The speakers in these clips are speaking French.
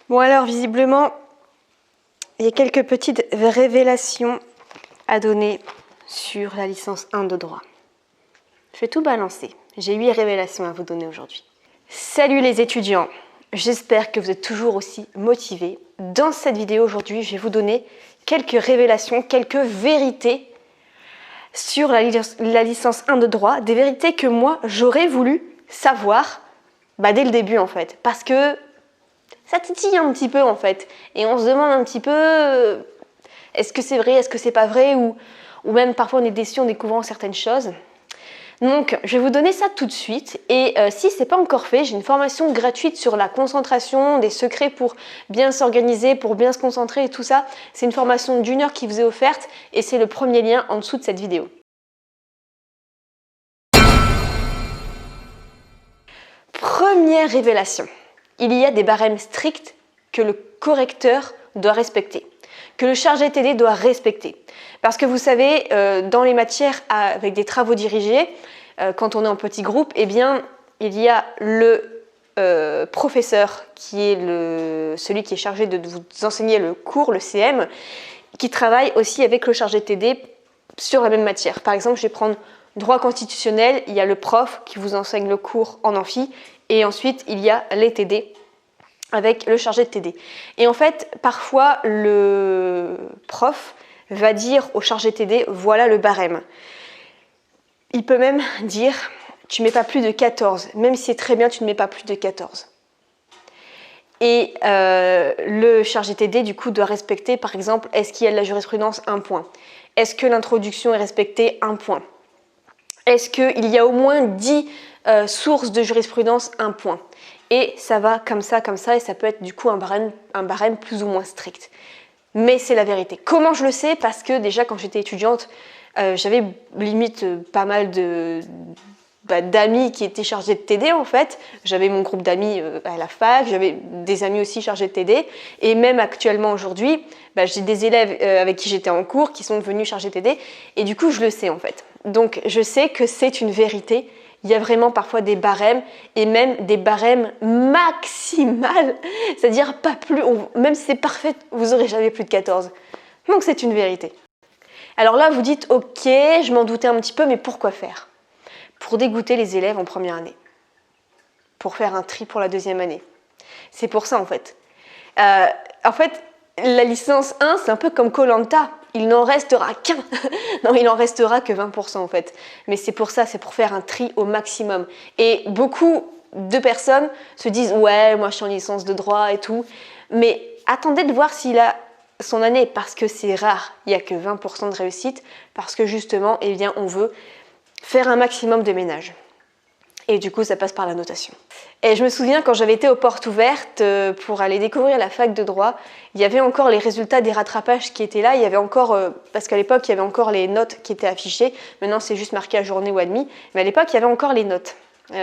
Bon alors, visiblement, il y a quelques petites révélations à donner sur la licence 1 de droit. Je vais tout balancer. J'ai 8 révélations à vous donner aujourd'hui. Salut les étudiants, j'espère que vous êtes toujours aussi motivés. Dans cette vidéo aujourd'hui, je vais vous donner quelques révélations, quelques vérités sur la licence 1 de droit, des vérités que moi j'aurais voulu savoir dès le début en fait, parce que ça titille un petit peu en fait, et on se demande un petit peu est-ce que c'est vrai, est-ce que c'est pas vrai, ou même parfois on est déçu en découvrant certaines choses. Donc je vais vous donner ça tout de suite, et si c'est pas encore fait, j'ai une formation gratuite sur la concentration, des secrets pour bien s'organiser, pour bien se concentrer et tout ça. C'est une formation d'1 heure qui vous est offerte, et c'est le premier lien en dessous de cette vidéo. Première révélation, il y a des barèmes stricts que le correcteur doit respecter, que le chargé TD doit respecter. Parce que vous savez, dans les matières avec des travaux dirigés, quand on est en petit groupe, eh bien, il y a le professeur qui est celui qui est chargé de vous enseigner le cours, le CM, qui travaille aussi avec le chargé TD sur la même matière. Par exemple, je vais prendre droit constitutionnel, il y a le prof qui vous enseigne le cours en amphi, et ensuite il y a les TD avec le chargé de TD. Et en fait, parfois, le prof va dire au chargé TD, voilà le barème. Il peut même dire, tu ne mets pas plus de 14, même si c'est très bien, tu ne mets pas plus de 14. Et le chargé TD, du coup, doit respecter, par exemple, est-ce qu'il y a de la jurisprudence? 1 point. Est-ce que l'introduction est respectée? 1 point. Est-ce qu'il y a au moins 10 sources de jurisprudence? 1 point. Et ça va comme ça, et ça peut être du coup un barème plus ou moins strict. Mais c'est la vérité. Comment je le sais? Parce que déjà quand j'étais étudiante, j'avais limite pas mal d'amis qui étaient chargés de TD en fait. J'avais mon groupe d'amis à la fac, j'avais des amis aussi chargés de TD. Et même actuellement aujourd'hui, j'ai des élèves avec qui j'étais en cours qui sont devenus chargés de TD. Et du coup, je le sais en fait. Donc je sais que c'est une vérité. Il y a vraiment parfois des barèmes, et même des barèmes maximales, c'est-à-dire pas plus, même si c'est parfait, vous n'aurez jamais plus de 14. Donc c'est une vérité. Alors là, vous dites, ok, je m'en doutais un petit peu, mais pourquoi faire? Pour dégoûter les élèves en première année, pour faire un tri pour la deuxième année. C'est pour ça en fait. En fait, la licence 1, c'est un peu comme Koh-Lanta. Il n'en restera qu'un. Non, il n'en restera que 20% en fait. Mais c'est pour ça, c'est pour faire un tri au maximum. Et beaucoup de personnes se disent « Ouais, moi je suis en licence de droit et tout ». Mais attendez de voir s'il a son année, parce que c'est rare. Il n'y a que 20% de réussite, parce que justement, eh bien, on veut faire un maximum de ménage. Et du coup, ça passe par la notation. Et je me souviens, quand j'avais été aux portes ouvertes pour aller découvrir la fac de droit, il y avait encore les résultats des rattrapages qui étaient là. Il y avait encore, parce qu'à l'époque, il y avait encore les notes qui étaient affichées. Maintenant, c'est juste marqué à journée ou à demi. Mais à l'époque, il y avait encore les notes.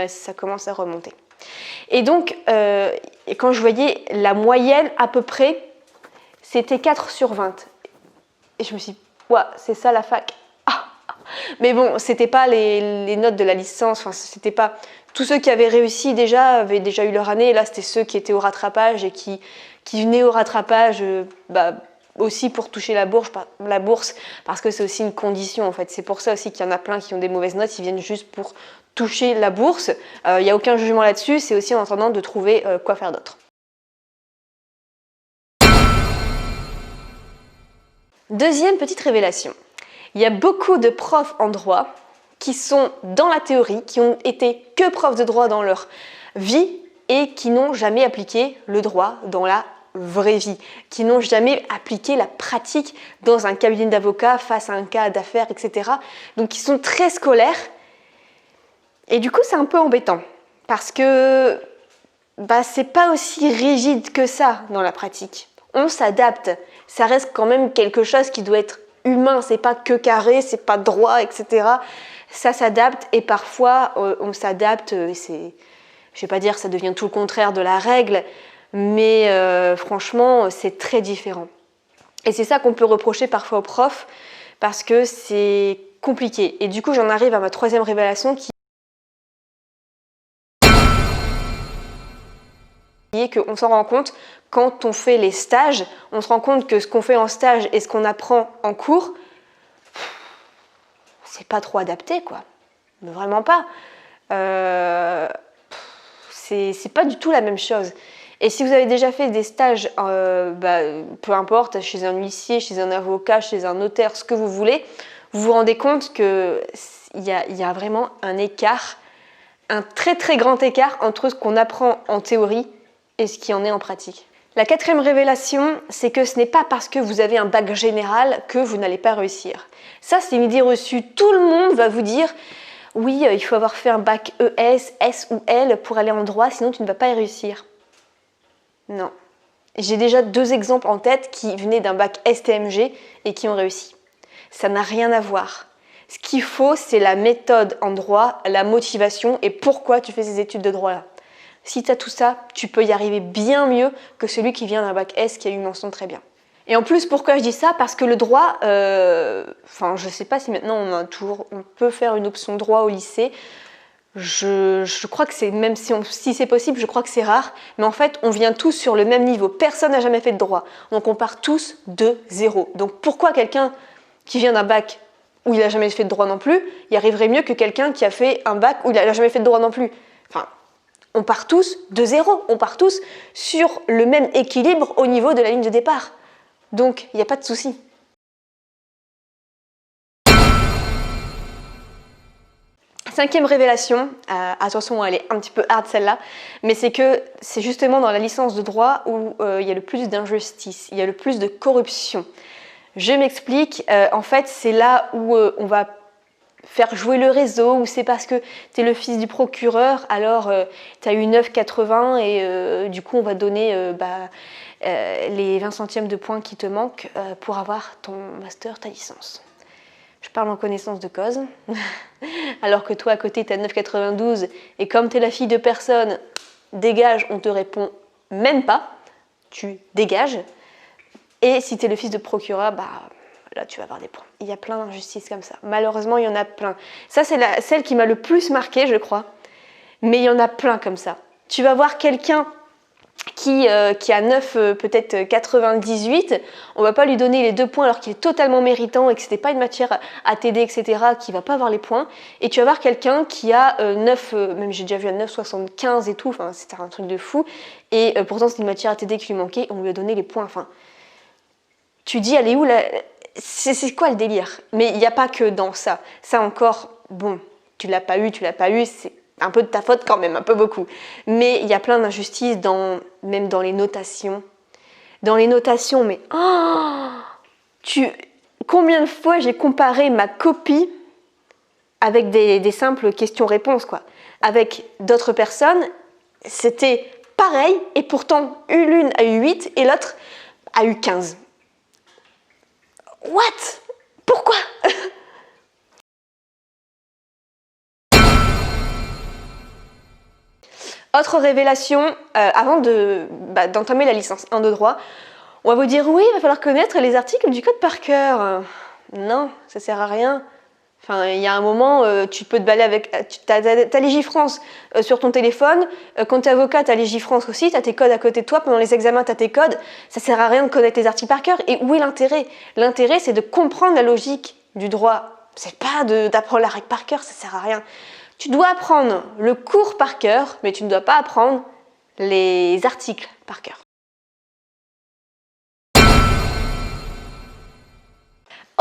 Ça commence à remonter. Et donc, quand je voyais la moyenne à peu près, c'était 4 sur 20. Et je me suis dit, ouais, c'est ça la fac. Mais bon, c'était pas les notes de la licence, enfin c'était pas... Tous ceux qui avaient réussi avaient déjà eu leur année, et là c'était ceux qui étaient au rattrapage et qui venaient au rattrapage aussi pour toucher la bourse, parce que c'est aussi une condition en fait. C'est pour ça aussi qu'il y en a plein qui ont des mauvaises notes, ils viennent juste pour toucher la bourse. Il n'y a aucun jugement là-dessus, c'est aussi en attendant de trouver quoi faire d'autre. Deuxième petite révélation. Il y a beaucoup de profs en droit qui sont dans la théorie, qui ont été que profs de droit dans leur vie et qui n'ont jamais appliqué le droit dans la vraie vie, qui n'ont jamais appliqué la pratique dans un cabinet d'avocat face à un cas d'affaires, etc. Donc ils sont très scolaires et du coup c'est un peu embêtant parce que c'est pas aussi rigide que ça dans la pratique. On s'adapte, ça reste quand même quelque chose qui doit être humain, c'est pas que carré, c'est pas droit, etc. Ça s'adapte et parfois on s'adapte, je vais pas dire que ça devient tout le contraire de la règle, mais franchement c'est très différent. Et c'est ça qu'on peut reprocher parfois aux profs parce que c'est compliqué. Et du coup j'en arrive à ma troisième révélation qui Et qu'on s'en rend compte quand on fait les stages, on se rend compte que ce qu'on fait en stage et ce qu'on apprend en cours, c'est pas trop adapté, quoi. Mais vraiment pas. C'est pas du tout la même chose. Et si vous avez déjà fait des stages, peu importe, chez un huissier, chez un avocat, chez un notaire, ce que vous voulez, vous vous rendez compte qu'il y a vraiment un écart, un très très grand écart entre ce qu'on apprend en théorie et ce qui en est en pratique. La quatrième révélation, c'est que ce n'est pas parce que vous avez un bac général que vous n'allez pas réussir. Ça, c'est une idée reçue. Tout le monde va vous dire « Oui, il faut avoir fait un bac ES, S ou L pour aller en droit, sinon tu ne vas pas y réussir. » Non. J'ai déjà 2 exemples en tête qui venaient d'un bac STMG et qui ont réussi. Ça n'a rien à voir. Ce qu'il faut, c'est la méthode en droit, la motivation et pourquoi tu fais ces études de droit-là. Si tu as tout ça, tu peux y arriver bien mieux que celui qui vient d'un bac S qui a eu mention très bien. Et en plus, pourquoi je dis ça? Parce que le droit, je ne sais pas si maintenant on peut faire une option droit au lycée. Je crois que c'est, même si c'est possible, je crois que c'est rare. Mais en fait, on vient tous sur le même niveau. Personne n'a jamais fait de droit. Donc on part tous de zéro. Donc pourquoi quelqu'un qui vient d'un bac où il n'a jamais fait de droit non plus, y arriverait mieux que quelqu'un qui a fait un bac où il n'a jamais fait de droit non plus? Enfin, on part tous de zéro. On part tous sur le même équilibre au niveau de la ligne de départ. Donc, il n'y a pas de souci. Cinquième révélation, attention, elle est un petit peu hard celle-là, mais c'est que c'est justement dans la licence de droit où il y a le plus d'injustice, il y a le plus de corruption. Je m'explique, en fait, c'est là où on va faire jouer le réseau, ou c'est parce que tu es le fils du procureur, alors tu as eu 9,80 et du coup on va donner les 20 centièmes de points qui te manquent pour avoir ton master, ta licence. Je parle en connaissance de cause, alors que toi à côté tu as 9,92 et comme tu es la fille de personne, dégage, on te répond même pas, tu dégages. Et si tu es le fils de procureur, là tu vas avoir des points. Il y a plein d'injustices comme ça. Malheureusement, il y en a plein. Ça, c'est celle qui m'a le plus marquée, je crois. Mais il y en a plein comme ça. Tu vas voir quelqu'un qui a 9, peut-être 98. On ne va pas lui donner les 2 points alors qu'il est totalement méritant et que ce n'était pas une matière à t'aider, etc., qui ne va pas avoir les points. Et tu vas voir quelqu'un qui a 9, même j'ai déjà vu à 9,75 et tout. Enfin, c'était un truc de fou. Et pourtant, c'est une matière à t'aider qui lui manquait. On lui a donné les points. Enfin, tu dis, elle est où la... C'est quoi le délire? Mais il n'y a pas que dans ça. Ça encore, bon, tu l'as pas eu, c'est un peu de ta faute quand même, un peu beaucoup. Mais il y a plein d'injustices, même dans les notations. Dans les notations, mais... combien de fois j'ai comparé ma copie avec des simples questions-réponses, quoi. Avec d'autres personnes, c'était pareil, et pourtant, l'une a eu 8 et l'autre a eu 15. What? Pourquoi? Autre révélation, avant d'entamer la licence 1 de droit, on va vous dire oui, il va falloir connaître les articles du code par cœur. Non, ça sert à rien. Enfin, il y a un moment, tu peux te balader avec... T'as Légifrance sur ton téléphone. Quand t'es avocat, t'as Légifrance aussi. T'as tes codes à côté de toi. Pendant les examens, t'as tes codes. Ça sert à rien de connaître les articles par cœur. Et où est l'intérêt? L'intérêt, c'est de comprendre la logique du droit. C'est pas d'apprendre la règle par cœur, ça sert à rien. Tu dois apprendre le cours par cœur, mais tu ne dois pas apprendre les articles par cœur.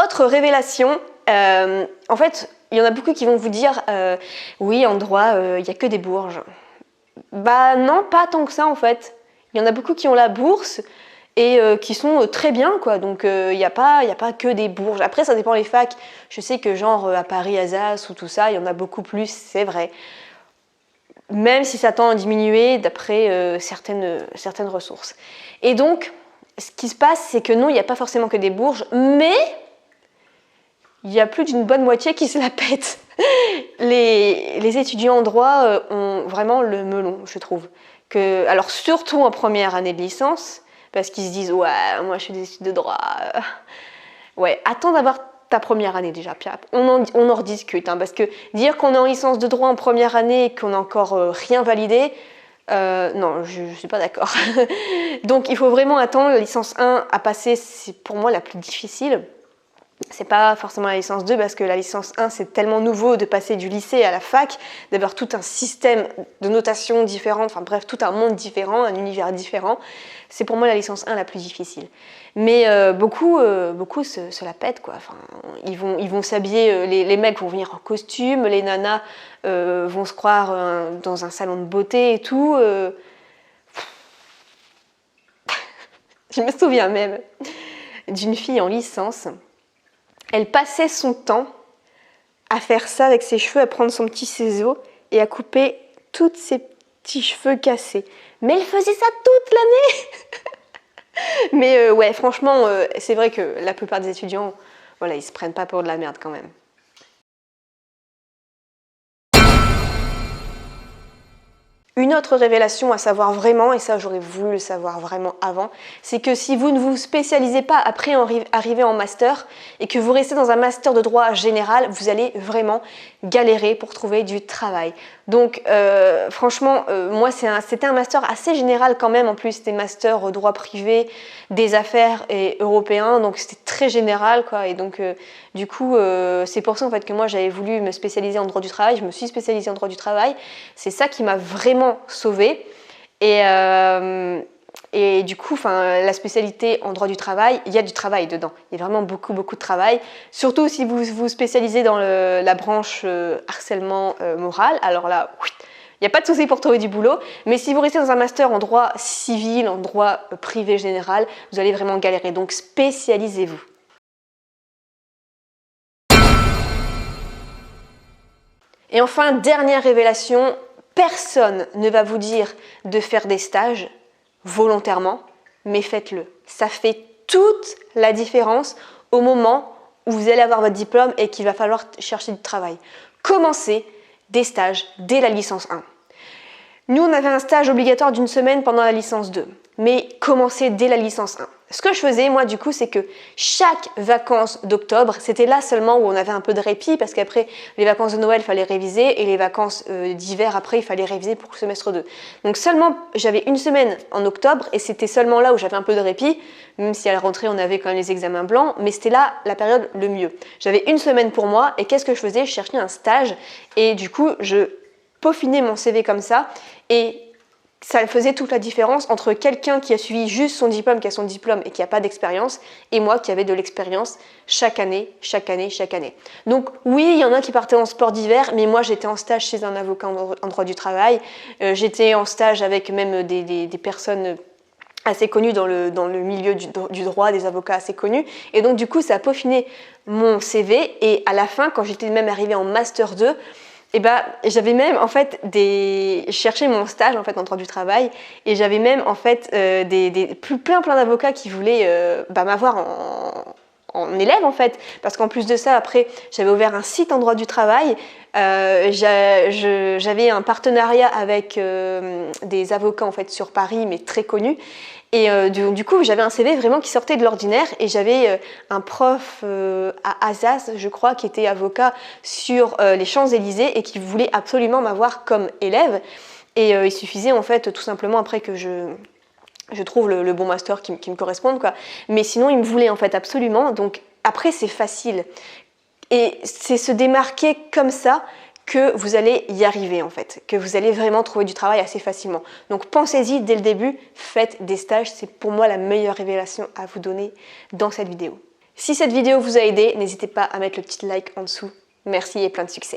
Autre révélation, en fait, il y en a beaucoup qui vont vous dire oui, en droit, il n'y a que des bourges. Bah non, pas tant que ça en fait. Il y en a beaucoup qui ont la bourse et qui sont très bien, quoi. Donc il n'y a pas que des bourges. Après, ça dépend des facs. Je sais que genre à Paris, Assas ou tout ça, il y en a beaucoup plus, c'est vrai. Même si ça tend à diminuer d'après certaines ressources. Et donc, ce qui se passe, c'est que non, il n'y a pas forcément que des bourges, mais il y a plus d'une bonne moitié qui se la pète. Les étudiants en droit ont vraiment le melon, je trouve. Alors surtout en première année de licence, parce qu'ils se disent « Ouais, moi je fais des études de droit. » Ouais, attends d'avoir ta première année déjà. Puis on en rediscute, hein, parce que dire qu'on est en licence de droit en première année et qu'on n'a encore rien validé, Non, je ne suis pas d'accord. Donc il faut vraiment attendre. La licence 1 à passer, c'est pour moi la plus difficile. C'est pas forcément la licence 2 parce que la licence 1 c'est tellement nouveau de passer du lycée à la fac, d'avoir tout un système de notation différent, enfin bref, tout un monde différent, un univers différent. C'est pour moi la licence 1 la plus difficile. Mais beaucoup se la pètent quoi. Enfin, ils vont s'habiller, les mecs vont venir en costume, les nanas vont se croire dans un salon de beauté et tout. Je me souviens même d'une fille en licence. Elle passait son temps à faire ça avec ses cheveux, à prendre son petit ciseau et à couper tous ses petits cheveux cassés. Mais elle faisait ça toute l'année. Mais ouais, franchement, c'est vrai que la plupart des étudiants, voilà, ils se prennent pas pour de la merde quand même. Une autre révélation à savoir vraiment, et ça j'aurais voulu le savoir vraiment avant, c'est que si vous ne vous spécialisez pas après arriver en master et que vous restez dans un master de droit général, vous allez vraiment galérer pour trouver du travail. Donc franchement, moi c'était un master assez général quand même, en plus c'était master droit privé, des affaires et européen, donc c'était très général quoi, et donc du coup c'est pour ça en fait que moi j'avais voulu me spécialiser en droit du travail, je me suis spécialisée en droit du travail, c'est ça qui m'a vraiment sauvée. Et du coup, la spécialité en droit du travail, il y a du travail dedans. Il y a vraiment beaucoup de travail. Surtout si vous vous spécialisez dans la branche harcèlement moral. Alors là, il n'y a pas de souci pour trouver du boulot. Mais si vous restez dans un master en droit civil, en droit privé général, vous allez vraiment galérer. Donc spécialisez-vous. Et enfin, dernière révélation, personne ne va vous dire de faire des stages volontairement, mais faites-le. Ça fait toute la différence au moment où vous allez avoir votre diplôme et qu'il va falloir chercher du travail. Commencez des stages dès la licence 1. Nous, on avait un stage obligatoire d'une semaine pendant la licence 2, mais commencez dès la licence 1. Ce que je faisais, moi, du coup, c'est que chaque vacances d'octobre, c'était là seulement où on avait un peu de répit, parce qu'après, les vacances de Noël, il fallait réviser, et les vacances d'hiver, après, il fallait réviser pour le semestre 2. Donc seulement, j'avais une semaine en octobre, et c'était seulement là où j'avais un peu de répit, même si à la rentrée, on avait quand même les examens blancs, mais c'était là la période le mieux. J'avais une semaine pour moi, et qu'est-ce que je faisais? Je cherchais un stage, et du coup, je peaufinais mon CV comme ça, et ça faisait toute la différence entre quelqu'un qui a suivi juste son diplôme, qui a son diplôme et qui n'a pas d'expérience, et moi qui avais de l'expérience chaque année. Donc oui, il y en a qui partaient en sport d'hiver, mais moi j'étais en stage chez un avocat en droit du travail, j'étais en stage avec même des personnes assez connues dans le milieu du droit, des avocats assez connus, et donc du coup ça a peaufiné mon CV, et à la fin, quand j'étais même arrivée en Master 2, et j'avais même en fait je cherchais mon stage en fait en droit du travail, et j'avais même en fait plein d'avocats qui voulaient m'avoir en élève en fait, parce qu'en plus de ça, après j'avais ouvert un site en droit du travail, j'avais un partenariat avec des avocats en fait sur Paris, mais très connus. Et du coup, j'avais un CV vraiment qui sortait de l'ordinaire, et j'avais un prof à Assas, je crois, qui était avocat sur les Champs-Élysées et qui voulait absolument m'avoir comme élève. Et il suffisait en fait tout simplement après que je trouve le bon master qui me corresponde, quoi. Mais sinon, il me voulait en fait absolument. Donc après, c'est facile. Et c'est se démarquer comme ça que vous allez y arriver en fait, que vous allez vraiment trouver du travail assez facilement. Donc pensez-y dès le début, faites des stages, c'est pour moi la meilleure révélation à vous donner dans cette vidéo. Si cette vidéo vous a aidé, n'hésitez pas à mettre le petit like en dessous. Merci et plein de succès.